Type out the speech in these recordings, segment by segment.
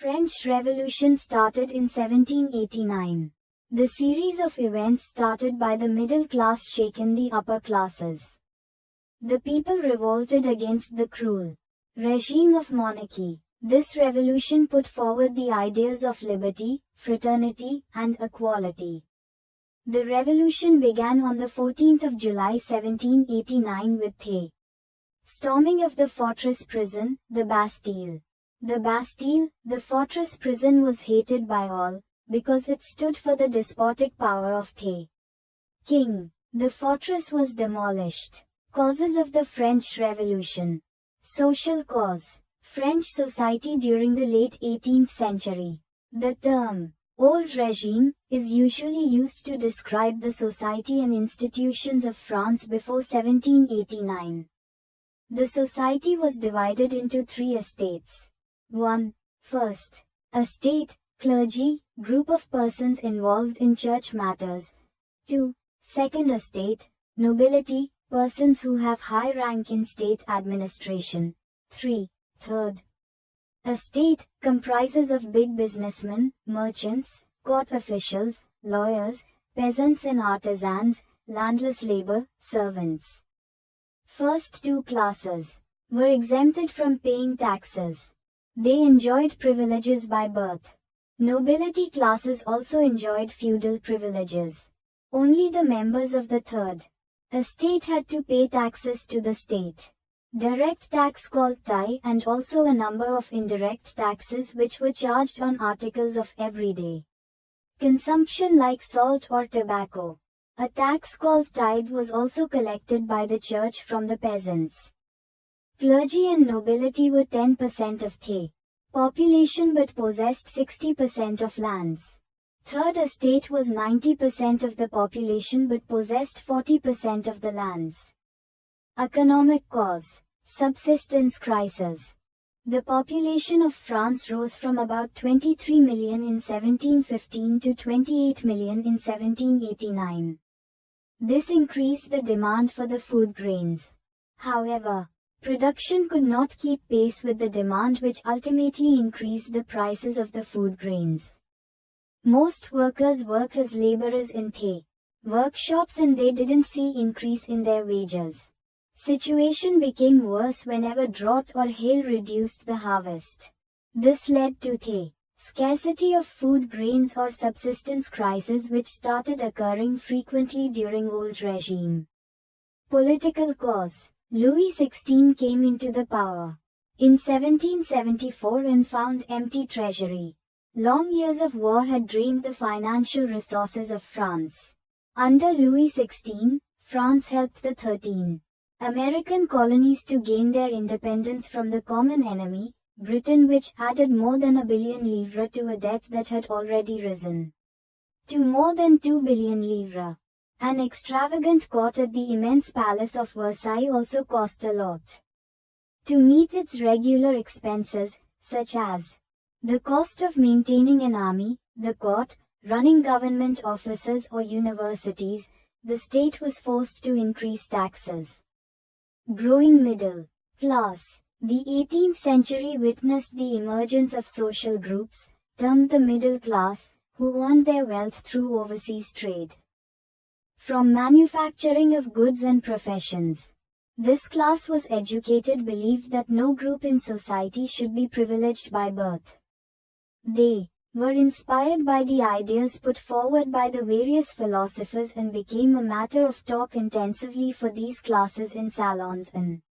French Revolution started in 1789. The series of events started by the middle class shaken the upper classes. The people revolted against the cruel regime of monarchy. This revolution put forward the ideas of liberty, fraternity, and equality. The revolution began on the 14th of July 1789 with the storming of the fortress prison, the Bastille. The Bastille, the fortress prison, was hated by all, because it stood for the despotic power of the king. The fortress was demolished. Causes of the French Revolution. Social cause. French society during the late 18th century. The term, old regime, is usually used to describe the society and institutions of France before 1789. The society was divided into three estates. 1. First, estate, clergy, group of persons involved in church matters. 2. Second estate, nobility, persons who have high rank in state administration. 3. Third estate, comprises of big businessmen, merchants, court officials, lawyers, peasants and artisans, landless labor, servants. First two classes were exempted from paying taxes. They enjoyed privileges by birth. Nobility classes also enjoyed feudal privileges. Only the members of the third estate had to pay taxes to the state. Direct tax called taille, and also a number of indirect taxes which were charged on articles of everyday consumption like salt or tobacco. A tax called tithe was also collected by the church from the peasants. Clergy and nobility were 10% of the population but possessed 60% of lands. Third estate was 90% of the population but possessed 40% of the lands. Economic cause. Subsistence crisis. The population of France rose from about 23 million in 1715 to 28 million in 1789. This increased the demand for the food grains. However, production could not keep pace with the demand, which ultimately increased the prices of the food grains. Most workers work as laborers in the workshops and they didn't see increase in their wages. Situation became worse whenever drought or hail reduced the harvest. This led to the scarcity of food grains or subsistence crisis, which started occurring frequently during old regime. Political cause. Louis XVI came into the power in 1774 and found empty treasury. Long years of war had drained the financial resources of France. Under Louis XVI, France helped the 13 American colonies to gain their independence from the common enemy, Britain, which added more than $1 billion to a debt that had already risen to more than $2 billion. An extravagant court at the immense Palace of Versailles also cost a lot to meet its regular expenses, such as the cost of maintaining an army, the court, running government offices or universities. The state was forced to increase taxes. Growing middle class. The 18th century witnessed the emergence of social groups, termed the middle class, who earned their wealth through overseas trade. From manufacturing of goods and professions. This class was educated, believed that no group in society should be privileged by birth. They were inspired by the ideas put forward by the various philosophers and became a matter of talk intensively for these classes in salons and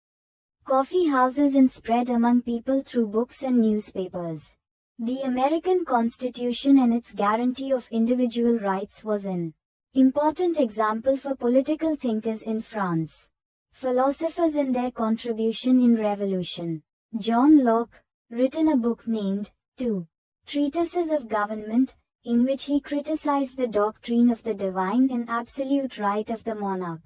coffee houses and spread among people through books and newspapers. The American Constitution and its guarantee of individual rights was an important example for political thinkers in France. Philosophers and their contribution in revolution. John Locke, written a book named, 2 Treatises of Government, in which he criticized the doctrine of the divine and absolute right of the monarch.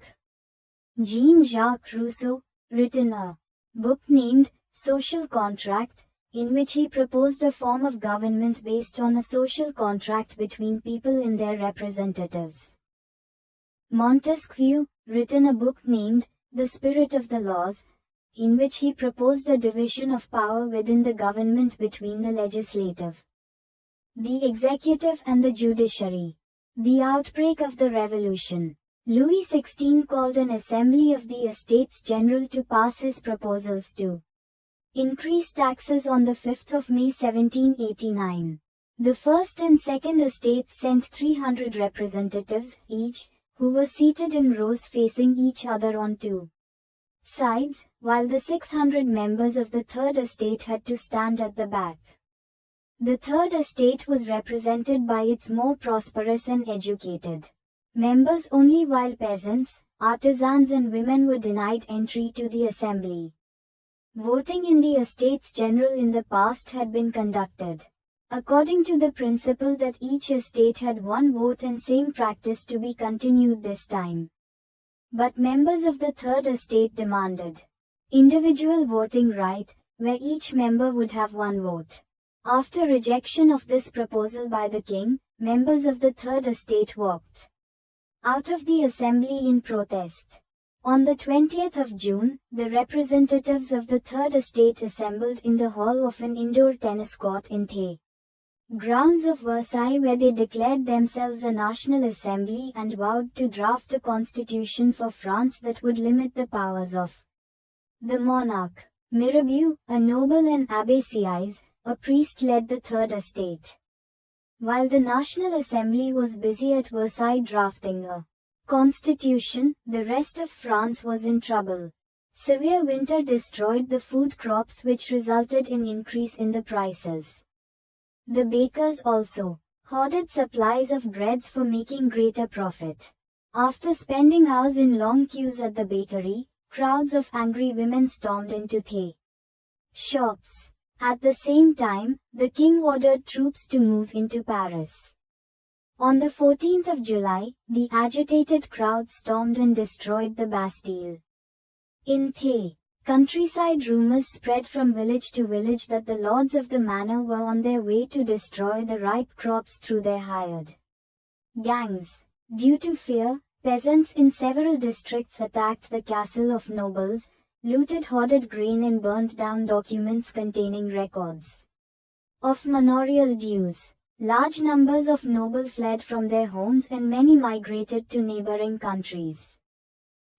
Jean-Jacques Rousseau, written a book named, Social Contract, in which he proposed a form of government based on a social contract between people and their representatives. Montesquieu, written a book named, The Spirit of the Laws, in which he proposed a division of power within the government between the legislative, the executive and the judiciary. The outbreak of the revolution. Louis XVI called an assembly of the Estates General to pass his proposals to increase taxes on the 5th of May 1789. The first and second estates sent 300 representatives each, who were seated in rows facing each other on two sides, while the 600 members of the third estate had to stand at the back. The third estate was represented by its more prosperous and educated members only, while peasants, artisans and women were denied entry to the assembly. Voting in the Estates General in the past had been conducted according to the principle that each estate had one vote, and same practice to be continued this time. But members of the third estate demanded individual voting right, where each member would have one vote. After rejection of this proposal by the king, members of the third estate walked out of the assembly in protest. On the 20th of June, the representatives of the third estate assembled in the hall of an indoor tennis court in the grounds of Versailles, where they declared themselves a national assembly and vowed to draft a constitution for France that would limit the powers of the monarch. Mirabeau, a noble, and Abbé Sieyès, a priest, led the third estate. While the National Assembly was busy at Versailles drafting a constitution, the rest of France was in trouble. Severe winter destroyed the food crops, which resulted in increase in the prices. The bakers also hoarded supplies of breads for making greater profit. After spending hours in long queues at the bakery, crowds of angry women stormed into the shops. At the same time, the king ordered troops to move into Paris. On the 14th of July, the agitated crowd stormed and destroyed the Bastille. In the countryside, rumors spread from village to village that the lords of the manor were on their way to destroy the ripe crops through their hired gangs. Due to fear, peasants in several districts attacked the castle of nobles, looted hoarded grain and burned down documents containing records of manorial dues. Large numbers of nobles fled from their homes and many migrated to neighboring countries.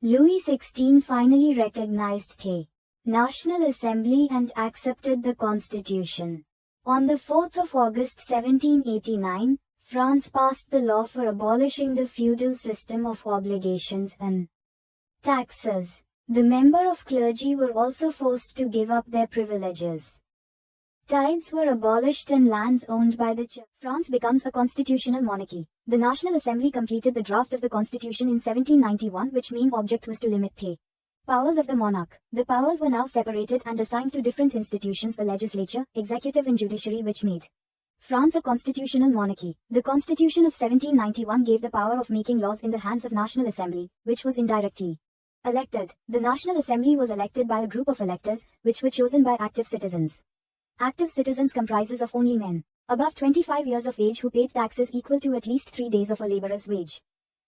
Louis XVI finally recognized the National Assembly and accepted the constitution. On the 4th of August 1789, France passed the law for abolishing the feudal system of obligations and taxes. The member of clergy were also forced to give up their privileges. Tithes were abolished and lands owned by the church. France becomes a constitutional monarchy. The National Assembly completed the draft of the constitution in 1791, which main object was to limit the powers of the monarch. The powers were now separated and assigned to different institutions: the legislature, executive and judiciary, which made France a constitutional monarchy. The Constitution of 1791 gave the power of making laws in the hands of National Assembly, which was indirectly elected. The National Assembly was elected by a group of electors, which were chosen by active citizens. Active citizens comprises of only men above 25 years of age who paid taxes equal to at least 3 days of a laborer's wage.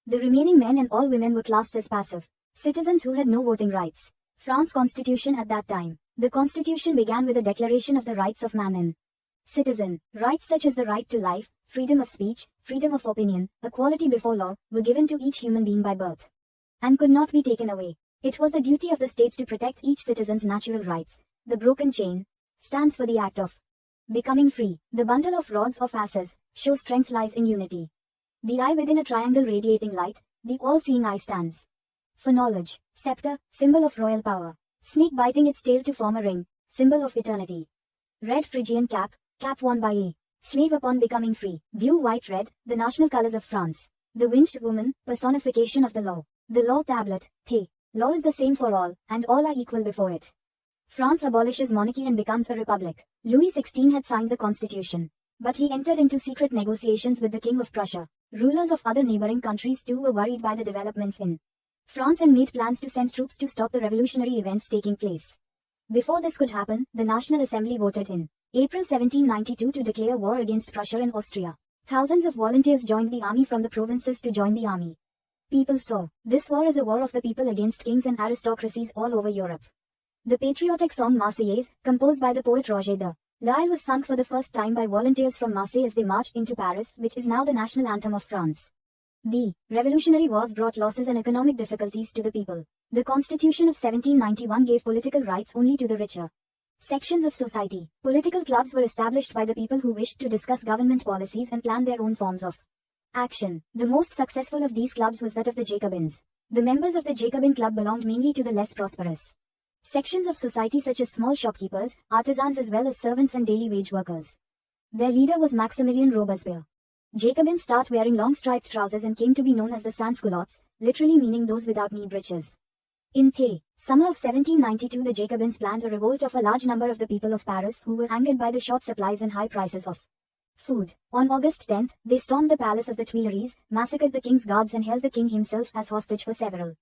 The remaining men and all women were classed as passive citizens who had no voting rights. France Constitution at that time. The Constitution began with a declaration of the rights of man and citizen. Rights such as the right to life, freedom of speech, freedom of opinion, equality before law, were given to each human being by birth and could not be taken away. It was the duty of the state to protect each citizen's natural rights. The broken chain stands for the act of becoming free. The bundle of rods of asses shows strength lies in unity. The eye within a triangle radiating light, the all-seeing eye stands for knowledge. Scepter, symbol of royal power. Snake biting its tail to form a ring, symbol of eternity. Red Phrygian cap, cap worn by a slave upon becoming free. Blue, white, red, the national colors of France. The winged woman, personification of the law. The law tablet, the law is the same for all, and all are equal before it. France abolishes monarchy and becomes a republic. Louis XVI had signed the constitution, but he entered into secret negotiations with the King of Prussia. Rulers of other neighboring countries too were worried by the developments in France and made plans to send troops to stop the revolutionary events taking place. Before this could happen, the National Assembly voted in April 1792 to declare war against Prussia and Austria. Thousands of volunteers joined the army from the provinces to join the army. People saw this war as a war of the people against kings and aristocracies all over Europe. The patriotic song Marseillaise, composed by the poet Roger de Lisle, was sung for the first time by volunteers from Marseille as they marched into Paris, which is now the national anthem of France. The Revolutionary Wars brought losses and economic difficulties to the people. The Constitution of 1791 gave political rights only to the richer sections of society. Political clubs were established by the people who wished to discuss government policies and plan their own forms of action. The most successful of these clubs was that of the Jacobins. The members of the Jacobin Club belonged mainly to the less prosperous sections of society, such as small shopkeepers, artisans, as well as servants and daily wage workers. Their leader was Maximilien Robespierre. Jacobins start wearing long striped trousers and came to be known as the sans-culottes, literally meaning those without knee breeches. In the summer of 1792, the Jacobins planned a revolt of a large number of the people of Paris who were angered by the short supplies and high prices of food. On August 10, they stormed the palace of the Tuileries, massacred the king's guards and held the king himself as hostage for several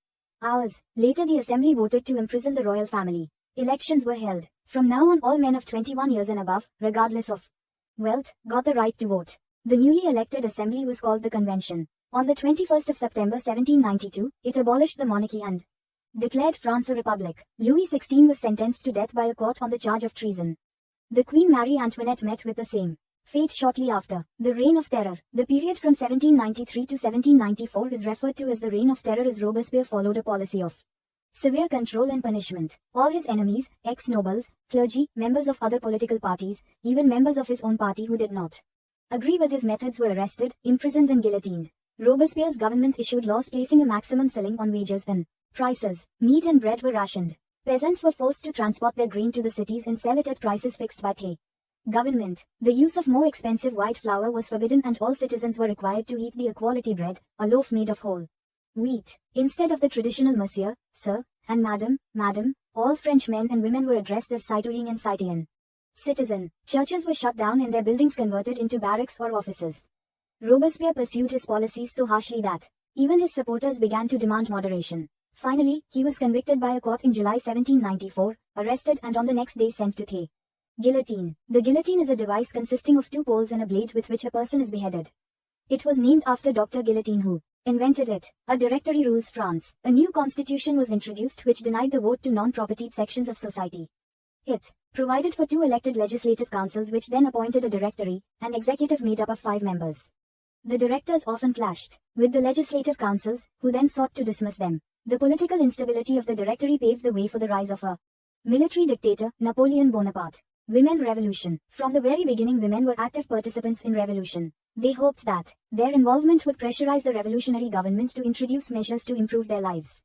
hours. Later the assembly voted to imprison the royal family. Elections were held. From now on, all men of 21 years and above, regardless of wealth, got the right to vote. The newly elected assembly was called the Convention. On the 21st of September 1792, it abolished the monarchy and declared France a republic. Louis XVI was sentenced to death by a court on the charge of treason. The Queen Marie Antoinette met with the same fate shortly after. The Reign of Terror. The period from 1793 to 1794 is referred to as the Reign of Terror, as Robespierre followed a policy of severe control and punishment. All his enemies, ex-nobles, clergy, members of other political parties, even members of his own party who did not agree with his methods were arrested, imprisoned and guillotined. Robespierre's government issued laws placing a maximum ceiling on wages and prices. Meat and bread were rationed. Peasants were forced to transport their grain to the cities and sell it at prices fixed by the government. The use of more expensive white flour was forbidden and all citizens were required to eat the equality bread, a loaf made of whole wheat. Instead of the traditional monsieur, sir, and madame, all French men and women were addressed as citoyen and citoyenne. Citizen. Churches were shut down and their buildings converted into barracks or offices. Robespierre pursued his policies so harshly that even his supporters began to demand moderation. Finally, he was convicted by a court in July 1794, arrested and on the next day sent to the guillotine. The guillotine is a device consisting of two poles and a blade with which a person is beheaded. It was named after Dr. Guillotin, who invented it. A directory rules France. A new constitution was introduced which denied the vote to non-propertied sections of society. It provided for 2 elected legislative councils which then appointed a directory, an executive made up of 5 members. The directors often clashed with the legislative councils, who then sought to dismiss them. The political instability of the directory paved the way for the rise of a military dictator, Napoleon Bonaparte. Women revolution. From the very beginning, women were active participants in revolution. They hoped that their involvement would pressurize the revolutionary government to introduce measures to improve their lives.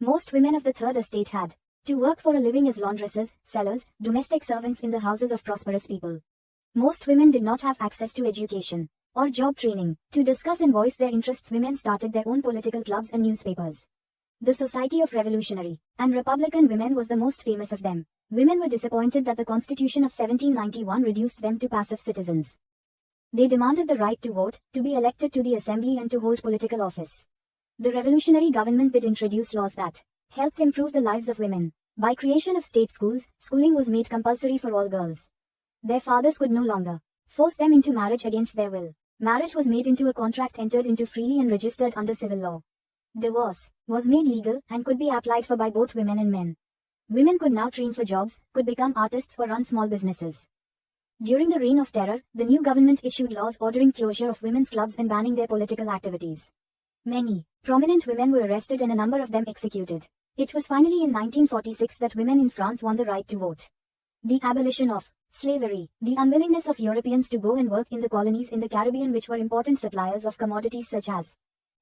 Most women of the Third Estate had to work for a living as laundresses, sellers, domestic servants in the houses of prosperous people. Most women did not have access to education or job training. To discuss and voice their interests, women started their own political clubs and newspapers. The Society of Revolutionary and Republican Women was the most famous of them. Women were disappointed that the Constitution of 1791 reduced them to passive citizens. They demanded the right to vote, to be elected to the assembly and to hold political office. The revolutionary government did introduce laws that helped improve the lives of women. By creation of state schools, schooling was made compulsory for all girls. Their fathers could no longer force them into marriage against their will. Marriage was made into a contract entered into freely and registered under civil law. Divorce was made legal and could be applied for by both women and men. Women could now train for jobs, could become artists or run small businesses. During the Reign of Terror, the new government issued laws ordering closure of women's clubs and banning their political activities. Many prominent women were arrested and a number of them executed. It was finally in 1946 that women in France won the right to vote. The abolition of slavery. The unwillingness of Europeans to go and work in the colonies in the Caribbean, which were important suppliers of commodities such as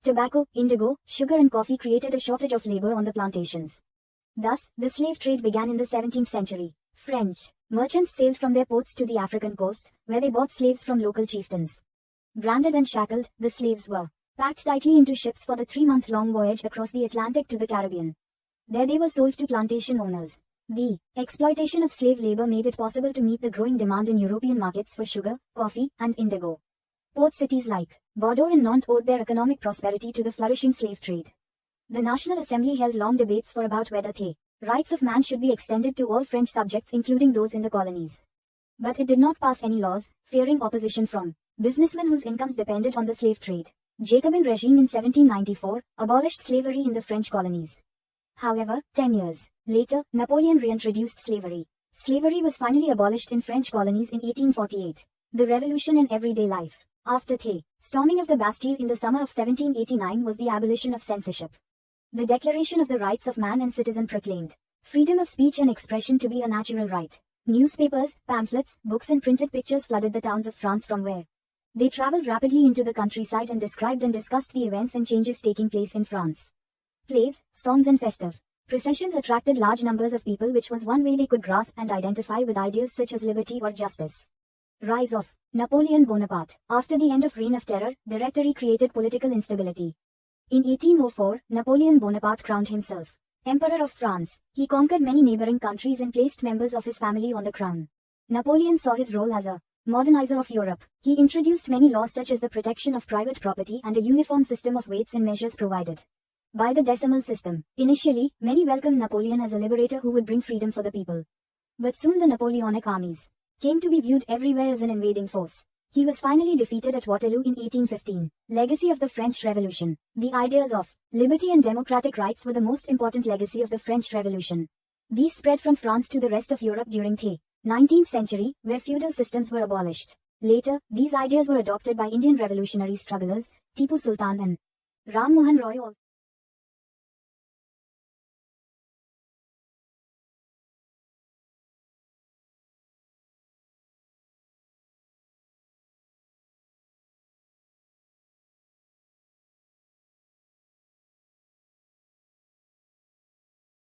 tobacco, indigo, sugar and coffee, created a shortage of labor on the plantations. Thus, the slave trade began in the 17th century. French merchants sailed from their ports to the African coast, where they bought slaves from local chieftains. Branded and shackled, the slaves were packed tightly into ships for the 3-month-long voyage across the Atlantic to the Caribbean. There they were sold to plantation owners. The exploitation of slave labor made it possible to meet the growing demand in European markets for sugar, coffee, and indigo. Port cities like Bordeaux and Nantes owed their economic prosperity to the flourishing slave trade. The National Assembly held long debates for about whether the rights of man should be extended to all French subjects, including those in the colonies. But it did not pass any laws, fearing opposition from businessmen whose incomes depended on the slave trade. Jacobin regime in 1794 abolished slavery in the French colonies. However, 10 years Later, Napoleon reintroduced slavery. Slavery was finally abolished in French colonies in 1848. The revolution in everyday life. After the storming of the Bastille in the summer of 1789 was the abolition of censorship. The Declaration of the Rights of Man and Citizen proclaimed freedom of speech and expression to be a natural right. Newspapers, pamphlets, books and printed pictures flooded the towns of France from where they traveled rapidly into the countryside and described and discussed the events and changes taking place in France. Plays, songs and festive processions attracted large numbers of people, which was one way they could grasp and identify with ideas such as liberty or justice. Rise of Napoleon Bonaparte. After the end of Reign of Terror, Directory created political instability. In 1804, Napoleon Bonaparte crowned himself Emperor of France. He conquered many neighboring countries and placed members of his family on the crown. Napoleon saw his role as a modernizer of Europe. He introduced many laws such as the protection of private property and a uniform system of weights and measures provided by the decimal system. Initially, many welcomed Napoleon as a liberator who would bring freedom for the people. But soon the Napoleonic armies came to be viewed everywhere as an invading force. He was finally defeated at Waterloo in 1815. Legacy of the French Revolution. The ideas of liberty and democratic rights were the most important legacy of the French Revolution. These spread from France to the rest of Europe during the 19th century, where feudal systems were abolished. Later, these ideas were adopted by Indian revolutionary strugglers, Tipu Sultan and Ram Mohan Roy also.